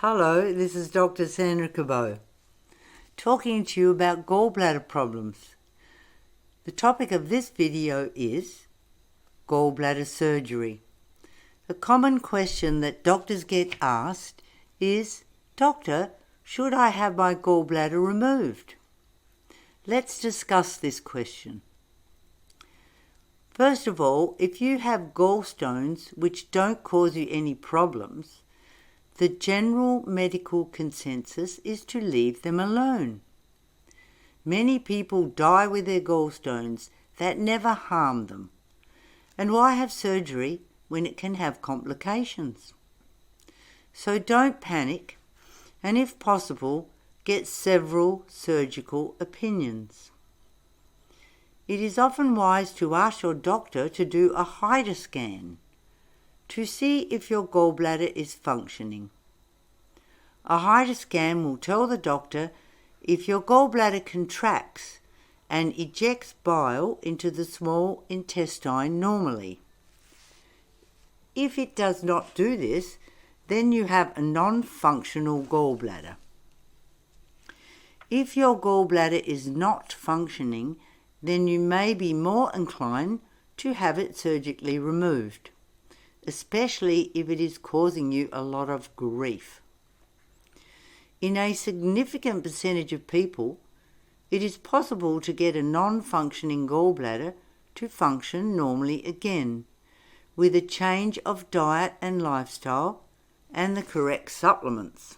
Hello, this is Dr. Sandra Cabot, talking to you about gallbladder problems. The topic of this video is gallbladder surgery. A common question that doctors get asked is, "Doctor, should I have my gallbladder removed?" Let's discuss this question. First of all, if you have gallstones which don't cause you any problems, the general medical consensus is to leave them alone. Many people die with their gallstones that never harm them. And why have surgery when it can have complications? So don't panic, and if possible, get several surgical opinions. It is often wise to ask your doctor to do a HIDA scan to see if your gallbladder is functioning. A HIDA scan will tell the doctor if your gallbladder contracts and ejects bile into the small intestine normally. If it does not do this, then you have a non-functional gallbladder. If your gallbladder is not functioning, then you may be more inclined to have it surgically removed, especially if it is causing you a lot of grief. In a significant percentage of people, it is possible to get a non-functioning gallbladder to function normally again, with a change of diet and lifestyle and the correct supplements.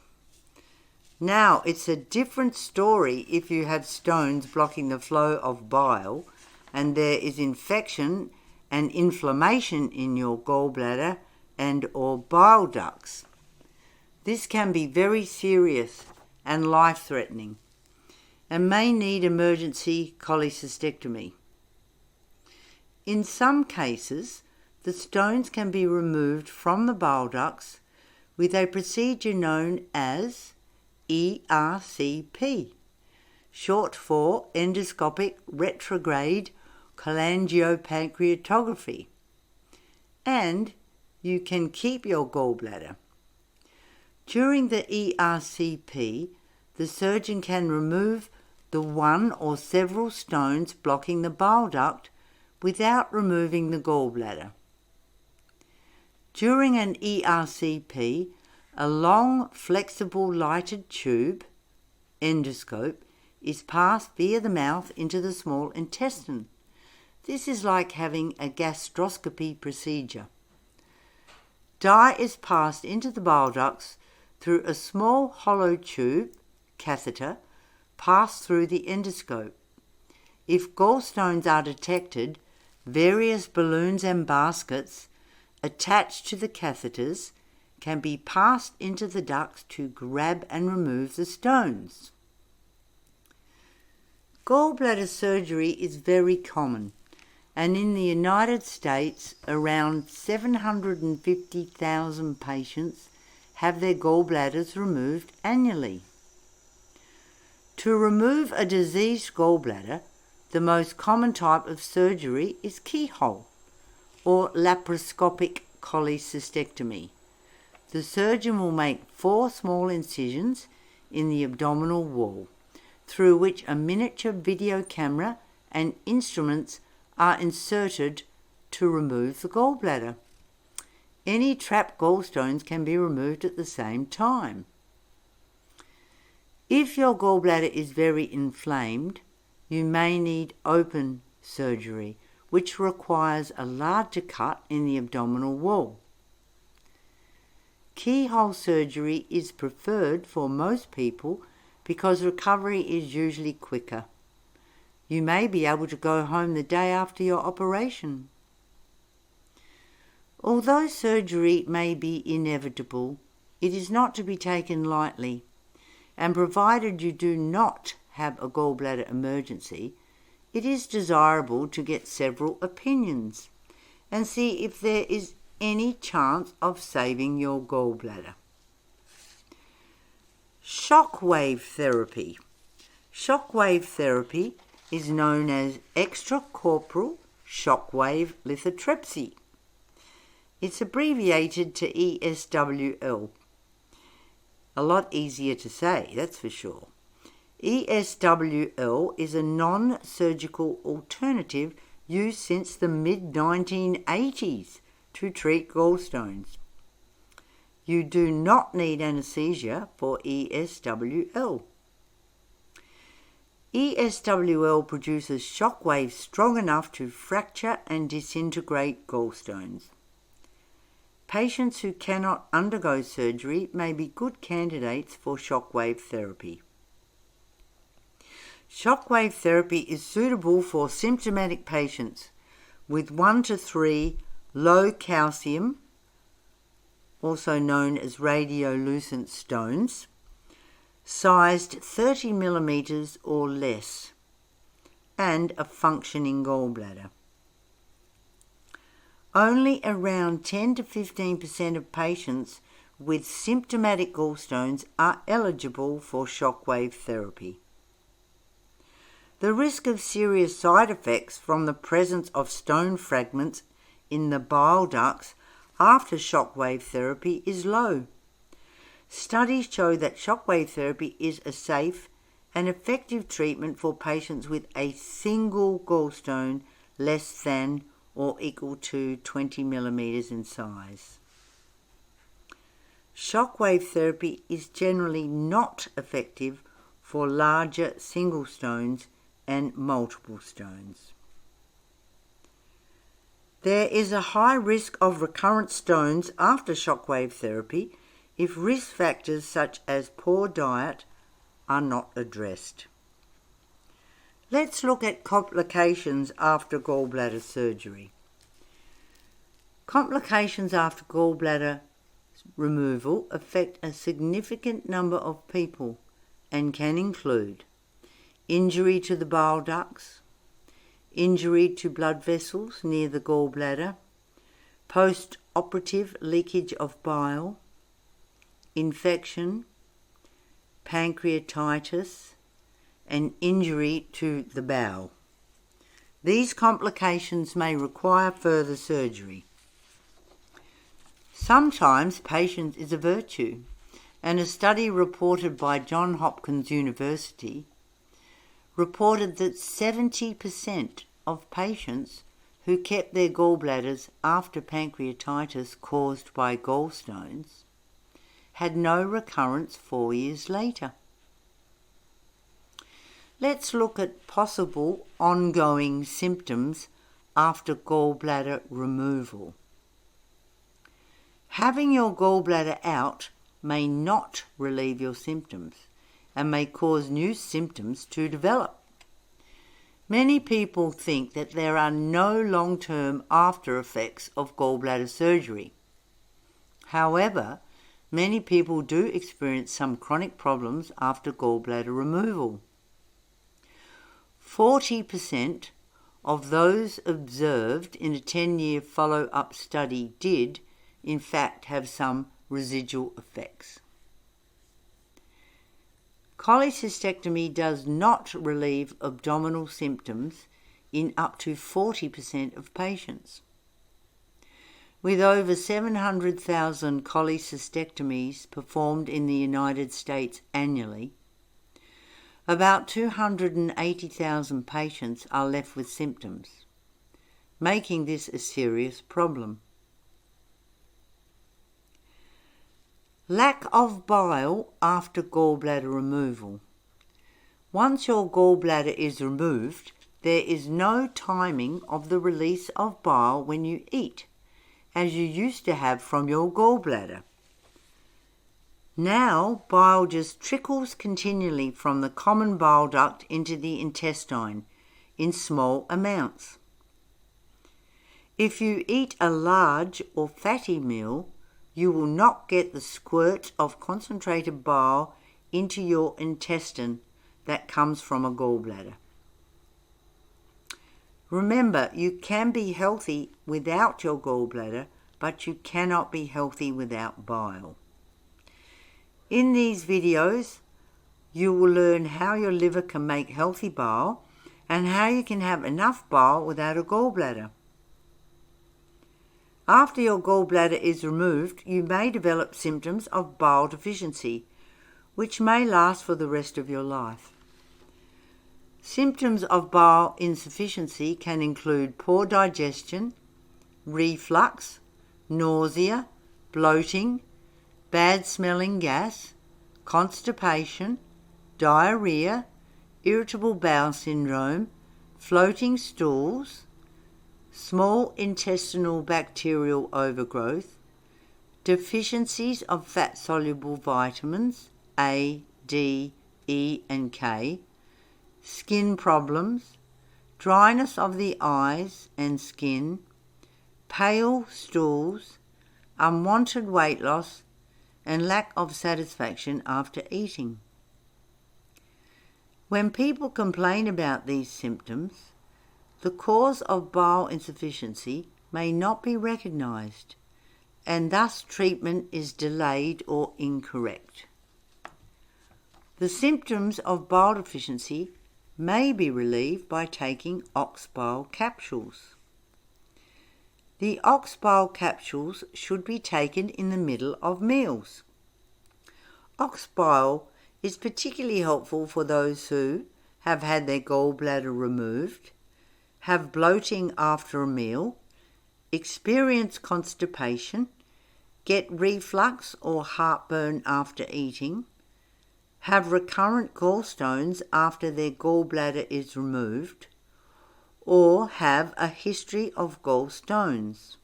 Now, it's a different story if you have stones blocking the flow of bile and there is infection and inflammation in your gallbladder and or bile ducts. This can be very serious and life-threatening and may need emergency cholecystectomy. In some cases, the stones can be removed from the bile ducts with a procedure known as ERCP, short for Endoscopic Retrograde Cholangiopancreatography, and you can keep your gallbladder. During the ERCP, the surgeon can remove the one or several stones blocking the bile duct without removing the gallbladder. During an ERCP, a long, flexible lighted tube, endoscope, is passed via the mouth into the small intestine. This is like having a gastroscopy procedure. Dye is passed into the bile ducts through a small hollow tube, catheter, passed through the endoscope. If gallstones are detected, various balloons and baskets attached to the catheters can be passed into the ducts to grab and remove the stones. Gallbladder surgery is very common, and in the United States, around 750,000 patients have their gallbladders removed annually. To remove a diseased gallbladder, the most common type of surgery is keyhole, or laparoscopic cholecystectomy. The surgeon will make 4 small incisions in the abdominal wall, through which a miniature video camera and instruments are inserted to remove the gallbladder. Any trapped gallstones can be removed at the same time. If your gallbladder is very inflamed, you may need open surgery, which requires a larger cut in the abdominal wall. Keyhole surgery is preferred for most people because recovery is usually quicker. You may be able to go home the day after your operation. Although surgery may be inevitable, it is not to be taken lightly, and provided you do not have a gallbladder emergency, it is desirable to get several opinions and see if there is any chance of saving your gallbladder. Shockwave therapy. Shockwave therapy is known as extracorporeal shockwave lithotripsy. It's abbreviated to ESWL. A lot easier to say, that's for sure. ESWL is a non-surgical alternative used since the mid-1980s to treat gallstones. You do not need anesthesia for ESWL. ESWL produces shockwaves strong enough to fracture and disintegrate gallstones. Patients who cannot undergo surgery may be good candidates for shockwave therapy. Shockwave therapy is suitable for symptomatic patients with 1 to 3 low calcium, also known as radiolucent stones, sized 30 millimeters or less, and a functioning gallbladder. Only around 10 to 15% of patients with symptomatic gallstones are eligible for shockwave therapy. The risk of serious side effects from the presence of stone fragments in the bile ducts after shockwave therapy is low. Studies show that shockwave therapy is a safe and effective treatment for patients with a single gallstone less than or equal to 20 millimeters in size. Shockwave therapy is generally not effective for larger single stones and multiple stones. There is a high risk of recurrent stones after shockwave therapy if risk factors such as poor diet are not addressed. Let's look at complications after gallbladder surgery. Complications after gallbladder removal affect a significant number of people and can include injury to the bile ducts, injury to blood vessels near the gallbladder, post-operative leakage of bile, infection, pancreatitis, and injury to the bowel. These complications may require further surgery. Sometimes patience is a virtue, and a study reported by Johns Hopkins University reported that 70% of patients who kept their gallbladders after pancreatitis caused by gallstones had no recurrence 4 years later. Let's look at possible ongoing symptoms after gallbladder removal. Having your gallbladder out may not relieve your symptoms and may cause new symptoms to develop. Many people think that there are no long-term after effects of gallbladder surgery. However, many people do experience some chronic problems after gallbladder removal. 40% of those observed in a 10-year follow-up study did, in fact, have some residual effects. Cholecystectomy does not relieve abdominal symptoms in up to 40% of patients. With over 700,000 cholecystectomies performed in the United States annually, about 280,000 patients are left with symptoms, making this a serious problem. Lack of bile after gallbladder removal. Once your gallbladder is removed, there is no timing of the release of bile when you eat, as you used to have from your gallbladder. Now, bile just trickles continually from the common bile duct into the intestine in small amounts. If you eat a large or fatty meal, you will not get the squirt of concentrated bile into your intestine that comes from a gallbladder. Remember, you can be healthy without your gallbladder, but you cannot be healthy without bile. In these videos, you will learn how your liver can make healthy bile and how you can have enough bile without a gallbladder. After your gallbladder is removed, you may develop symptoms of bile deficiency, which may last for the rest of your life. Symptoms of bile insufficiency can include poor digestion, reflux, nausea, bloating, bad smelling gas, constipation, diarrhea, irritable bowel syndrome, floating stools, small intestinal bacterial overgrowth, deficiencies of fat-soluble vitamins A, D, E and K, skin problems, dryness of the eyes and skin, pale stools, unwanted weight loss, and lack of satisfaction after eating. When people complain about these symptoms, the cause of bile insufficiency may not be recognised, and thus treatment is delayed or incorrect. The symptoms of bile deficiency may be relieved by taking ox bile capsules. The ox bile capsules should be taken in the middle of meals. Ox bile is particularly helpful for those who have had their gallbladder removed, have bloating after a meal, experience constipation, get reflux or heartburn after eating, have recurrent gallstones after their gallbladder is removed, or have a history of gallstones,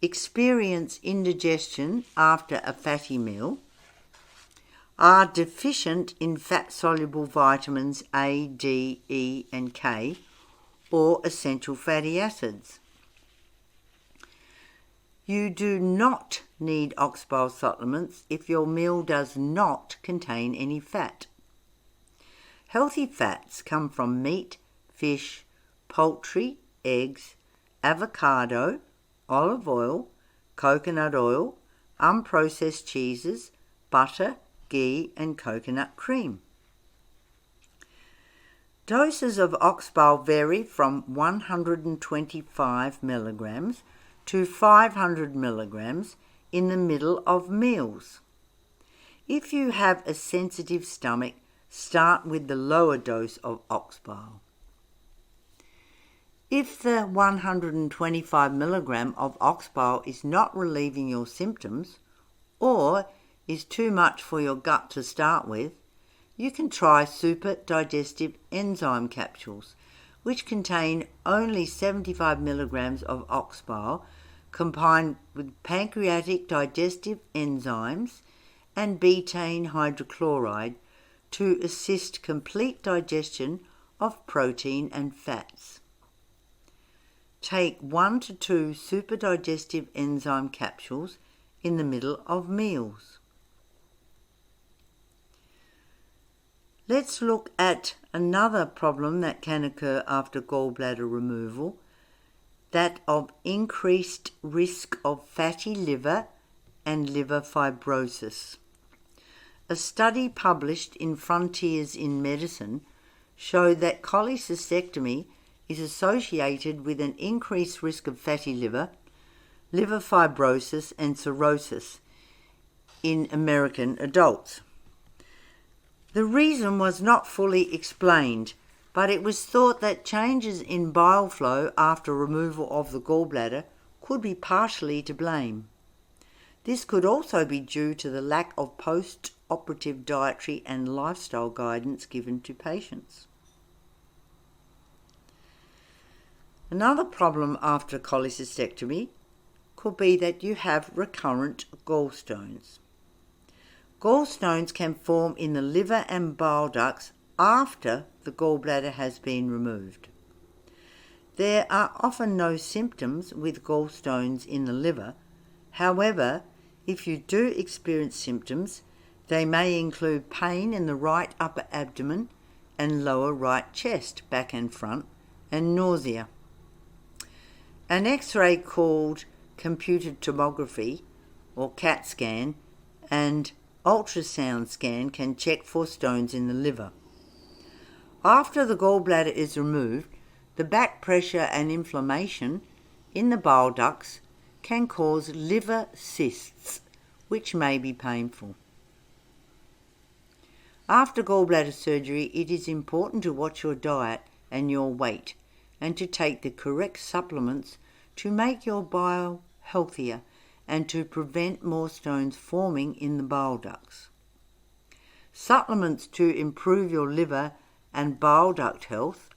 experience indigestion after a fatty meal, are deficient in fat-soluble vitamins A, D, E and K, or essential fatty acids. You do not need ox bile supplements if your meal does not contain any fat. Healthy fats come from meat, fish, poultry, eggs, avocado, olive oil, coconut oil, unprocessed cheeses, butter, ghee and coconut cream. Doses of ox bile vary from 125 milligrams to 500 milligrams in the middle of meals. If you have a sensitive stomach, start with the lower dose of ox bile. If the 125 milligram of ox bile is not relieving your symptoms, or is too much for your gut to start with, you can try super digestive enzyme capsules, which contain only 75 milligrams of ox bile combined with pancreatic digestive enzymes and betaine hydrochloride to assist complete digestion of protein and fats. Take 1 to 2 super digestive enzyme capsules in the middle of meals. Let's look at another problem that can occur after gallbladder removal, that of increased risk of fatty liver and liver fibrosis. A study published in Frontiers in Medicine showed that cholecystectomy is associated with an increased risk of fatty liver, liver fibrosis and cirrhosis in American adults. The reason was not fully explained, but it was thought that changes in bile flow after removal of the gallbladder could be partially to blame. This could also be due to the lack of post-operative dietary and lifestyle guidance given to patients. Another problem after cholecystectomy could be that you have recurrent gallstones. Gallstones can form in the liver and bile ducts after the gallbladder has been removed. There are often no symptoms with gallstones in the liver. However, if you do experience symptoms, they may include pain in the right upper abdomen and lower right chest, back and front, and nausea. An X-ray called computed tomography or CAT scan and ultrasound scan can check for stones in the liver. After the gallbladder is removed, the back pressure and inflammation in the bile ducts can cause liver cysts, which may be painful. After gallbladder surgery, it is important to watch your diet and your weight and to take the correct supplements to make your bile healthier and to prevent more stones forming in the bile ducts. Supplements to improve your liver and bile duct health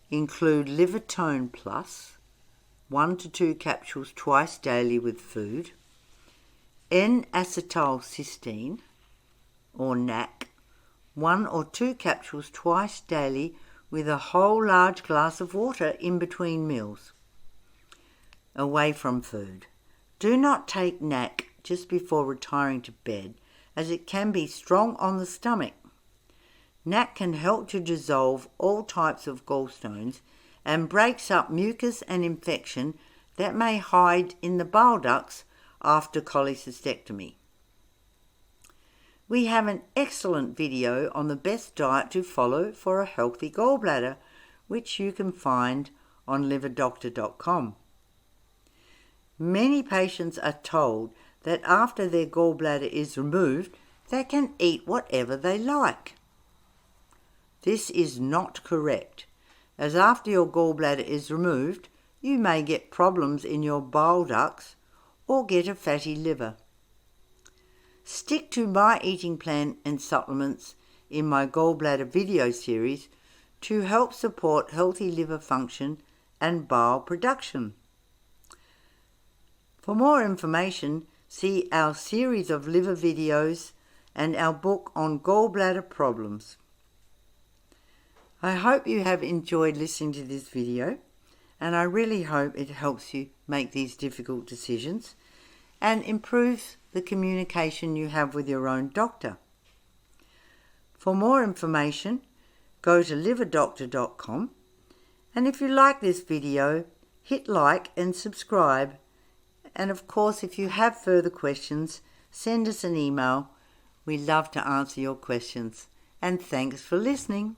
include Liver Tone Plus, 1 to 2 capsules twice daily with food, N-acetylcysteine, or NAC, 1 or 2 capsules twice daily with a whole large glass of water in between meals, away from food. Do not take NAC just before retiring to bed, as it can be strong on the stomach. NAC can help to dissolve all types of gallstones and breaks up mucus and infection that may hide in the bile ducts after cholecystectomy. We have an excellent video on the best diet to follow for a healthy gallbladder, which you can find on liverdoctor.com. Many patients are told that after their gallbladder is removed, they can eat whatever they like. This is not correct, as after your gallbladder is removed, you may get problems in your bile ducts or get a fatty liver. Stick to my eating plan and supplements in my gallbladder video series to help support healthy liver function and bile production. For more information, see our series of liver videos and our book on gallbladder problems. I hope you have enjoyed listening to this video, and I really hope it helps you make these difficult decisions and improves the communication you have with your own doctor. For more information, go to liverdoctor.com, and if you like this video, hit like and subscribe. And of course, if you have further questions, send us an email. We love to answer your questions. And thanks for listening.